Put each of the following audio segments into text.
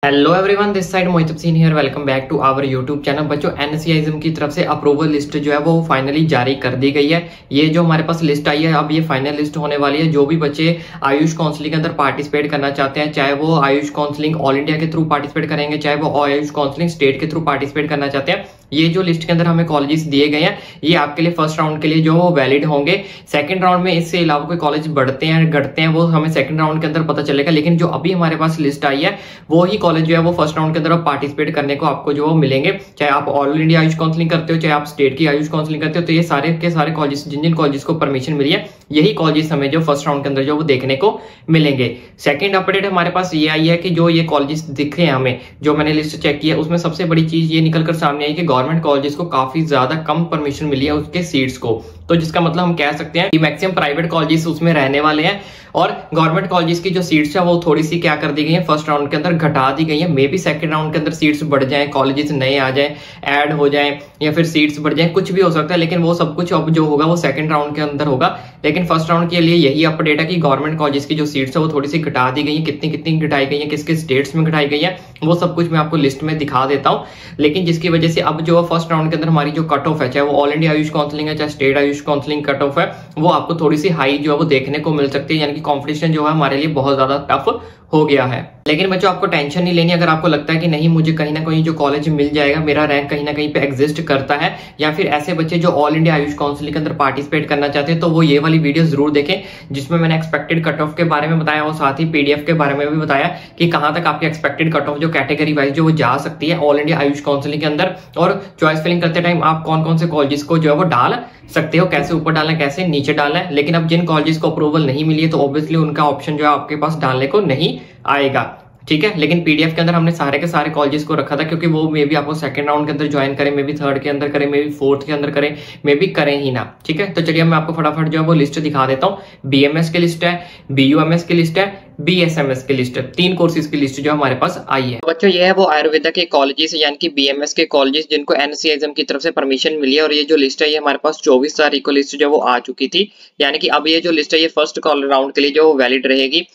Hello everyone, this side Mohit Hussain here. Welcome back to our YouTube channel. बच्चों, NSCIM की तरफ से अप्रूवल लिस्ट जो है वो फाइनली जारी कर दी गई है। ये जो हमारे पास लिस्ट आई है, अब ये फाइनल लिस्ट होने वाली है। जो भी बच्चे आयुष काउंसलिंग के अंदर पार्टिसिपेट करना चाहते हैं, चाहे वो आयुष काउंसलिंग ऑल इंडिया के थ्रू पार्टिसिपेट करेंगे, चाहे वो आयुष काउंसलिंग स्टेट के थ्रू पार्टिसिपेट करना चाहते हैं, ये जो लिस्ट के अंदर हमें कॉलेजेस दिए गए हैं, ये आपके लिए फर्स्ट राउंड के लिए जो वैलिड होंगे। सेकंड राउंड में इससे अलावा कोई कॉलेज बढ़ते हैं घटते हैं, वो हमें सेकंड राउंड के अंदर पता चलेगा। लेकिन जो अभी हमारे पास लिस्ट आई है, वो ही कॉलेज जो है वो फर्स्ट राउंड के अंदर पार्टिसिपेट करने को आपको जो मिलेंगे। चाहे आप ऑल इंडिया आयुष काउंसलिंग करते हो, चाहे आप स्टेट की आयुष काउंसलिंग करते हो, तो ये सारे के सारे कॉलेज, जिन जिन कॉलेज को परमिशन मिली है, यही कॉलेज हमें जो फर्स्ट राउंड के अंदर जो वो देखने को मिलेंगे। सेकंड अपडेट हमारे पास ये आई है कि जो ये कॉलेजेस दिख रहे हैं हमें, जो मैंने लिस्ट चेक की है, उसमें सबसे बड़ी चीज ये निकल कर सामने आई कि गवर्नमेंट कॉलेजेस को काफी ज्यादा कम परमिशन मिली है उसके सीट्स को। तो जिसका मतलब हम कह सकते हैं कि मैक्सिमम प्राइवेट कॉलेजेस उसमें रहने वाले हैं, और गवर्नमेंट कॉलेजेस की जो सीट्स है वो थोड़ी सी क्या कर दी गई है, फर्स्ट राउंड के अंदर घटा दी गई है। मे बी सेकंड राउंड के अंदर सीट्स बढ़ जाए, कॉलेजेस नए आ जाए, ऐड हो जाए, या फिर सीट्स बढ़ जाए, कुछ भी हो सकता है। लेकिन वो सब कुछ अब जो होगा वो सेकंड राउंड के अंदर होगा। लेकिन फर्स्ट राउंड के लिए यही अपडेट है कि गवर्नमेंट कॉलेजेस की जो सीट्स है वो थोड़ी सी घटा दी गई है। कितनी कितनी घटाई गई है, किस किस स्टेट्स में घटाई गई है, वो सब कुछ मैं आपको लिस्ट में दिखा देता हूँ। लेकिन जिसकी वजह से अब जो फर्स्ट राउंड के अंदर हमारी जो कट ऑफ है, चाहे वो ऑल इंडिया आयुष काउंसलिंग है, चाहे state Ayush counselling cut off है, वो आपको थोड़ी सी हाई जो है वो देखने को मिल सकती है। यानी कि कॉम्पिटिशन जो है हमारे लिए बहुत ज्यादा टफ हो गया है। लेकिन बच्चों, आपको टेंशन नहीं लेनी। अगर आपको लगता है कि नहीं, मुझे कहीं ना कहीं जो कॉलेज मिल जाएगा, मेरा रैंक कहीं ना कहीं पे एग्जिस्ट करता है, या फिर ऐसे बच्चे जो ऑल इंडिया आयुष काउंसलिंग के अंदर पार्टिसिपेट करना चाहते हैं, तो वो ये वाली वीडियो जरूर देखें, जिसमें मैंने एक्सपेक्टेड कट ऑफ के बारे में बताया और साथ ही पीडीएफ के बारे में भी बताया कि कहां तक आपकी एक्सपेक्टेड कट ऑफ जो कैटेगरी वाइज जो वो जा सकती है ऑल इंडिया आयुष काउंसलिंग के अंदर। और चॉइस फिलिंग करते टाइम आप कौन कौन से कॉलेजेस को जो है वो डाल सकते हो, कैसे ऊपर डालना है, कैसे नीचे डालना है। लेकिन अब जिन कॉलेजेस को अप्रूवल नहीं मिली है, तो ऑब्वियसली उनका ऑप्शन जो है आपके पास डालने को नहीं आएगा, ठीक है। लेकिन पीडीएफ के अंदर हमने सारे के सारे कॉलेजेस को रखा था, क्योंकि वो मे बी आपको सेकंड राउंड के अंदर ज्वाइन करें, मे बी थर्ड के अंदर करें, मे बी फोर्थ के अंदर करें, मे बी करें ही ना, ठीक है। तो चलिए मैं आपको फटाफट जो है वो लिस्ट दिखा देता हूँ। बीएमएस की लिस्ट है, बीयूएमएस की लिस्ट है, बीएसएमएस की लिस्ट है, 3 कोर्सेज की लिस्ट जो हमारे पास आई है। बच्चों, ये है वो आयुर्वेदा के कॉलेजेस, यानी कि बीएमएस के कॉलेजेस जिनको एनएससीआईएम की तरफ से परमिशन मिली है। और ये जो लिस्ट है, ये हमारे पास 24 तारीख को लिस्ट जो वो आ चुकी थी। यानी कि अब ये जो लिस्ट है, ये फर्स्ट राउंड के लिए जो वैलिड रहेगी।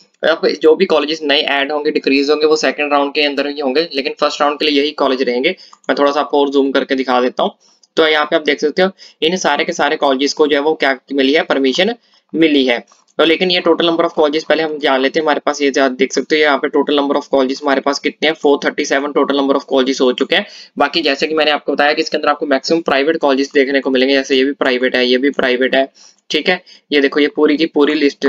जो भी कॉलेजेस नए ऐड होंगे, डिक्रीज होंगे, वो सेकंड राउंड के अंदर ही होंगे। लेकिन फर्स्ट राउंड के लिए यही कॉलेज रहेंगे। मैं थोड़ा सा आपको और जूम करके दिखा देता हूँ। तो यहाँ पे आप देख सकते हो, इन सारे के सारे कॉलेजेस को जो है वो क्या मिली है, परमिशन मिली है। तो लेकिन ये टोटल नंबर ऑफ कॉलेजेस पहले हम जान लेते हैं। हमारे पास ये देख सकते हो, यहाँ पे टोटल नंबर ऑफ कॉलेजेस हमारे पास कितने हैं, 437 टोटल नंबर ऑफ कॉलेजेस हो चुके हैं। बाकी जैसे कि मैंने आपको बताया कि इसके अंदर आपको मैक्सिमम प्राइवेट कॉलेजेस देखने को मिलेंगे। जैसे ये भी प्राइवेट है, ये भी प्राइवेट है, ठीक है। ये देखो, ये पूरी की पूरी लिस्ट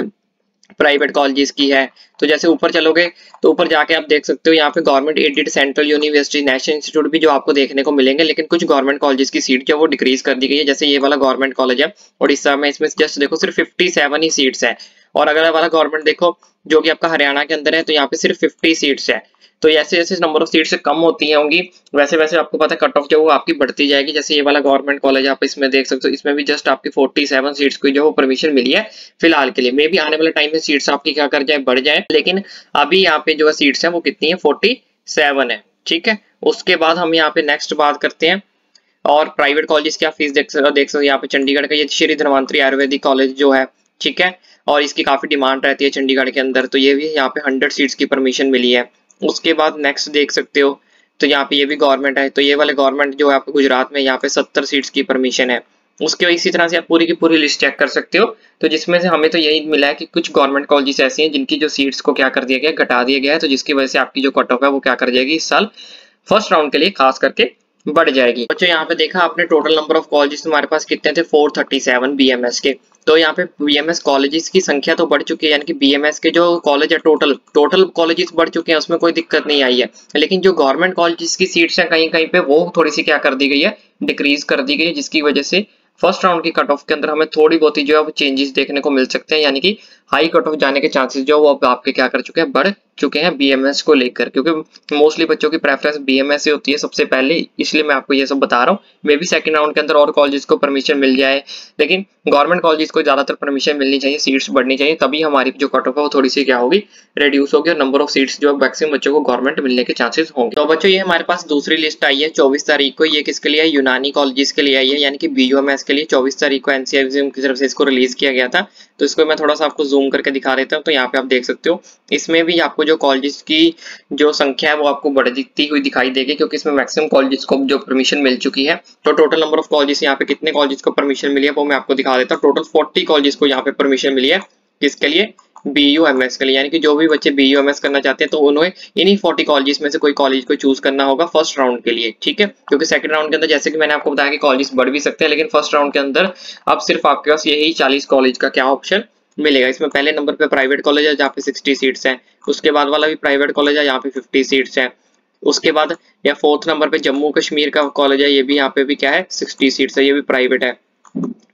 प्राइवेट कॉलेजेस की है। तो जैसे ऊपर चलोगे तो ऊपर जाके आप देख सकते हो, यहाँ पे government aided central university, national institute भी जो आपको देखने को मिलेंगे। लेकिन कुछ गवर्नमेंट कॉलेजेस की सीट जो वो डिक्रीज कर दी गई है। जैसे ये वाला गवर्नमेंट कॉलेज है उड़ीसा में, इसमें जस्ट देखो सिर्फ 57 ही सीट्स है। और अगर वाला गवर्नमेंट देखो जो कि आपका हरियाणा के अंदर है, तो यहाँ पे सिर्फ 50 सीट्स है। तो जैसे जैसे नंबर ऑफ सीट्स कम होती होंगी, वैसे वैसे आपको पता है कट ऑफ जो वो आपकी बढ़ती जाएगी। जैसे ये वाला गवर्नमेंट कॉलेज आप इसमें देख सकते हो, इसमें भी जस्ट आपकी 47 सीट्स की जो वो परमिशन मिली है फिलहाल के लिए। मे बी आने वाले टाइम में सीट्स आपकी क्या कर जाए, बढ़ जाए। लेकिन अभी यहाँ पे जो सीट्स है वो कितनी है, 47 है, ठीक है। उसके बाद हम यहाँ पे नेक्स्ट बात करते हैं। और प्राइवेट कॉलेज की आप फीस देख सकते हो। यहाँ पे चंडीगढ़ का ये श्री धन्वंतरी आयुर्वेदिक कॉलेज जो है, ठीक है, और इसकी काफी डिमांड रहती है चंडीगढ़ के अंदर। तो ये भी यहाँ पे 100 सीट्स की परमिशन मिली है। उसके बाद नेक्स्ट देख सकते हो, तो यहाँ पे ये भी गवर्नमेंट है। तो ये वाले गवर्नमेंट जो है आपको गुजरात में, यहाँ पे 70 सीट्स की परमिशन है। उसके इसी तरह से आप पूरी की पूरी लिस्ट चेक कर सकते हो। तो जिसमें से हमें तो यही मिला है कि कुछ गवर्नमेंट कॉलेजेस ऐसी हैं जिनकी जो सीट्स को क्या कर दिया गया, घटा दिया गया है। तो जिसकी वजह से आपकी जो कट ऑफ है वो क्या कर जाएगी, इस साल फर्स्ट राउंड के लिए खास करके बढ़ जाएगी। बच्चों, यहाँ पे देखा आपने टोटल नंबर ऑफ कॉलेजेस हमारे पास कितने थे, 437 बीएमएस के। तो यहाँ पे बीएमएस कॉलेजेस की संख्या तो बढ़ चुकी है, यानी कि बीएमएस के जो कॉलेज है टोटल कॉलेजेस बढ़ चुके हैं, उसमें कोई दिक्कत नहीं आई है। लेकिन जो गवर्नमेंट कॉलेजेस की सीट्स है कहीं कहीं पे वो थोड़ी सी क्या कर दी गई है, डिक्रीज कर दी गई है। जिसकी वजह से फर्स्ट राउंड की कट ऑफ के अंदर हमें थोड़ी बहुत ही जो है वो चेंजेस देखने को मिल सकते हैं। यानी कि हाई कट ऑफ जाने के चांसेस जो वो अब आपके क्या कर चुके हैं, बढ़ चुके हैं बीएमएस को लेकर। क्योंकि मोस्टली बच्चों की प्रेफरेंस बीएमएस से होती है सबसे पहले, इसलिए मैं आपको ये सब बता रहा हूँ। मे बी सेकंड राउंड के अंदर और कॉलेजेस को परमिशन मिल जाए, लेकिन गवर्नमेंट कॉलेजेस को ज्यादातर परमिशन मिलनी चाहिए, सीट्स बढ़नी चाहिए, तभी हमारी जो कट ऑफ है वो थोड़ी सी क्या होगी, रिड्यूस होगी, और नंबर ऑफ सीट्स जो मैक्सिमम बच्चों को गवर्नमेंट मिलने के चांसेस होंगे। तो बच्चों, ये हमारे पास दूसरी लिस्ट आई है 24 तारीख को। ये किसके लिए है, यूनानी कॉलेजेस के लिए आई है, यानी कि बीयूएमएस के लिए 24 तारीख को एनसीआईएम की तरफ से इसको रिलीज किया गया था। तो इसको मैं थोड़ा सा आपको जूम करके दिखा देता हूँ। तो यहाँ पे आप देख सकते हो इसमें भी आपको जो कॉलेजेस की जो संख्या है वो आपको बढ़ती हुई दिखाई देगी, क्योंकि इसमें मैक्सिमम कॉलेजेस को जो परमिशन मिल चुकी है। तो टोटल नंबर ऑफ कॉलेजेस यहाँ पे कितने कॉलेजेस को परमिशन मिली है वो मैं आपको दिखा देता हूँ। टोटल 40 कॉलेजेस को यहाँ पे परमिशन मिली है। किसके लिए? BUMS के लिए, यानी कि जो भी बच्चे BUMS करना चाहते हैं तो उन्हें इन्हीं 40 कॉलेजेस में से कोई कॉलेज को चूज करना होगा फर्स्ट राउंड के लिए, ठीक है। क्योंकि सेकंड राउंड के अंदर जैसे कि मैंने आपको बताया कि कॉलेज बढ़ भी सकते हैं, लेकिन फर्स्ट राउंड के अंदर अब सिर्फ आपके पास यही 40 कॉलेज का क्या ऑप्शन मिलेगा। इसमें पहले नंबर पे प्राइवेट कॉलेज है जहाँ पे 60 सीट्स है, उसके बाद वाला भी प्राइवेट कॉलेज है यहाँ पे 50 सीट्स है, उसके बाद या फोर्थ नंबर पे जम्मू कश्मीर का कॉलेज है, ये भी यहाँ पे भी क्या है 60 सीट्स है, ये भी प्राइवेट है।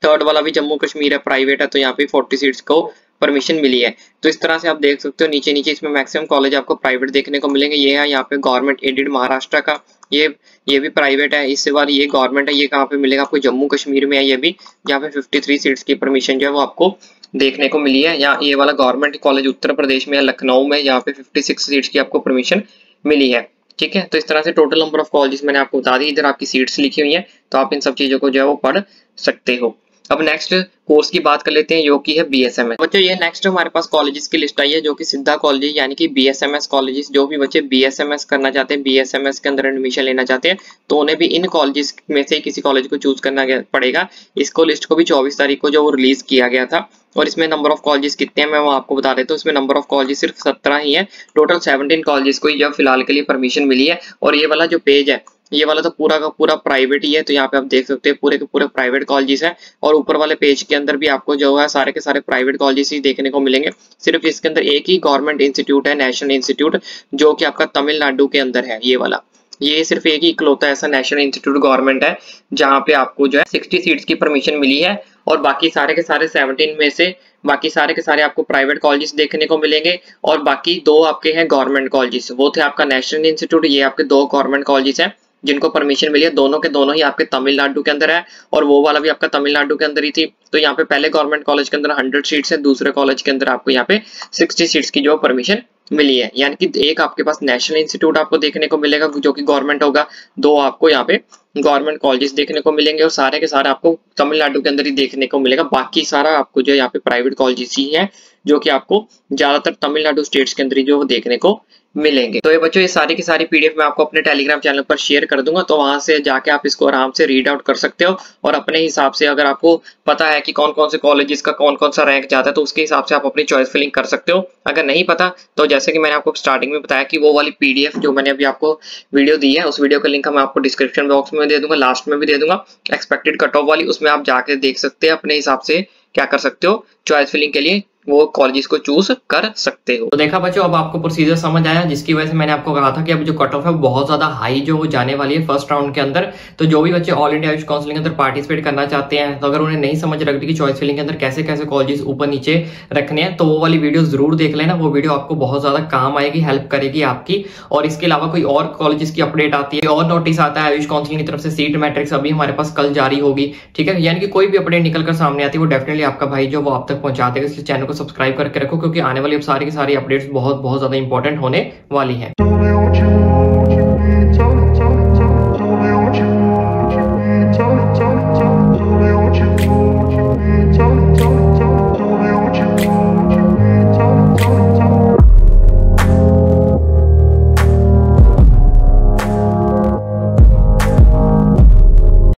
थर्ड वाला भी जम्मू कश्मीर है, प्राइवेट है, तो यहाँ पे 40 सीट्स को परमिशन मिली है। तो इस तरह से आप देख सकते हो नीचे नीचे इसमें मैक्सिमम कॉलेज आपको प्राइवेट देखने को मिलेंगे। ये है यहाँ पे गवर्नमेंट एडेड महाराष्ट्र का, ये भी प्राइवेट है। इससे बाद ये गवर्नमेंट है, ये कहाँ पे मिलेगा आपको? जम्मू कश्मीर में है ये भी, जहाँ पे 53 सीट्स की परमिशन जो है वो आपको देखने को मिली है। या ये वाला गवर्नमेंट कॉलेज उत्तर प्रदेश में है, लखनऊ में, यहाँ पे 56 सीट्स की आपको परमिशन मिली है, ठीक है। तो इस तरह से टोटल नंबर ऑफ कॉलेजेस मैंने आपको बता दी, इधर आपकी सीट्स लिखी हुई है, तो आप इन सब चीजों को जो है वो पढ़ सकते हो। अब नेक्स्ट कोर्स की बात कर लेते हैं, जो कि है BSMS। बच्चों ये नेक्स्ट हमारे पास कॉलेजेस की लिस्ट आई है, जो कि सिद्धा कॉलेज यानी कि BSMS कॉलेजेस। जो भी बच्चे BSMS करना चाहते हैं, BSMS के अंदर एडमिशन लेना चाहते हैं, तो उन्हें भी इन कॉलेजेस में से किसी कॉलेज को चूज करना पड़ेगा। इसको लिस्ट को भी 24 तारीख को जो वो रिलीज किया गया था, और इसमें नंबर ऑफ कॉलेजेस कितने हैं मैं वो आपको बता देता हूँ। इसमें नंबर ऑफ कॉलेजेस सिर्फ 17 ही है। टोटल 17 कॉलेजेस को जो फिलहाल के लिए परमिशन मिली है। और ये वाला जो पेज है, ये वाला तो पूरा का पूरा प्राइवेट ही है, तो यहाँ पे आप देख सकते हैं पूरे के पूरे प्राइवेट कॉलेजेस है। और ऊपर वाले पेज के अंदर भी आपको जो है सारे के सारे प्राइवेट कॉलेजेस ही देखने को मिलेंगे। सिर्फ इसके अंदर एक ही गवर्नमेंट इंस्टीट्यूट है, नेशनल इंस्टीट्यूट, जो कि आपका तमिलनाडु के अंदर है। ये वाला, ये सिर्फ एक ही इकलौता ऐसा नेशनल इंस्टीट्यूट गवर्नमेंट है जहाँ पे आपको जो है 60 सीट्स की परमिशन मिली है। और बाकी सारे के सारे 17 में से बाकी सारे के सारे आपको प्राइवेट कॉलेजेस देखने को मिलेंगे। और बाकी दो आपके हैं गवर्नमेंट कॉलेजेस, वो थे आपका नेशनल इंस्टीट्यूट, ये आपके दो गवर्नमेंट कॉलेजेस हैं जिनको परमिशन मिली है। दोनों के दोनों ही आपके तमिलनाडु के अंदर है, और वो वाला भी आपका तमिलनाडु के अंदर ही थी। तो यहाँ पे पहले गवर्नमेंट कॉलेज के अंदर 100 सीट्स है, दूसरे कॉलेज के अंदर आपको यहाँ पे 60 सीट्स की जो परमिशन मिली है। यानी कि एक आपके पास नेशनल इंस्टीट्यूट आपको देखने को मिलेगा जो कि गवर्नमेंट होगा, दो आपको यहाँ पे गवर्नमेंट कॉलेजेस देखने को मिलेंगे, और सारे के सारे आपको तमिलनाडु के अंदर ही देखने को मिलेगा। बाकी सारा आपको जो यहाँ पे प्राइवेट कॉलेजेस ही है, जो कि आपको ज्यादातर तमिलनाडु स्टेट्स के अंदर ही जो देखने को मिलेंगे। तो ये बच्चों ये सारी की सारी PDF मैं आपको अपने टेलीग्राम चैनल पर शेयर कर दूंगा, तो वहां से जाके आप इसको आराम से रीड आउट कर सकते हो। और अपने हिसाब से अगर आपको पता है कि कौन कौन से कॉलेजेस का कौन कौन सा रैंक जाता है, तो उसके हिसाब से आप अपनी चॉइस फिलिंग कर सकते हो। अगर नहीं पता तो जैसे कि मैंने आपको स्टार्टिंग में बताया कि वो वाली PDF जो मैंने अभी आपको वीडियो दी है, उस वीडियो का लिंक मैं आपको डिस्क्रिप्शन बॉक्स में दे दूंगा, लास्ट में भी दे दूंगा, एक्सपेक्टेड कट ऑफ वाली। उसमें आप जाके देख सकते हैं, अपने हिसाब से क्या कर सकते हो, चॉइस फिलिंग के लिए वो कॉलेजेस को चूज कर सकते हो। तो देखा बच्चों, अब आपको प्रोसीजर समझ आया, जिसकी वजह से मैंने आपको कहा था कि अब जो कट ऑफ है बहुत ज्यादा हाई जो वो जाने वाली है फर्स्ट राउंड के अंदर। तो जो भी बच्चे ऑल इंडिया आयुष काउंसिलिंग के अंदर पार्टिसिपेट करना चाहते हैं, तो अगर उन्हें नहीं समझ रखती कि चॉइस फिलिंग के अंदर कैसे कैसे कॉलेजेस ऊपर नीचे रखने हैं, तो वो वाली वीडियो जरूर देख लेना। वो वीडियो आपको बहुत ज्यादा काम आएगी, हेल्प करेगी आपकी। और इसके अलावा कोई और कॉलेजेस की अपडेट आती है और नोटिस आता है आयुष काउंसिलिंग की तरफ से, सीट मैट्रिक्स अभी हमारे पास कल जारी होगी, ठीक है। यानी कि कोई भी अपडेट निकल कर सामने आती है वो डेफिनेटली आपका भाई जो वो आप तक पहुंचा देगा। इसलिए चैनल को सब्सक्राइब करके रखो, क्योंकि आने वाली अब सारी की सारी अपडेट्स बहुत ज्यादा इंपॉर्टेंट होने वाली हैं।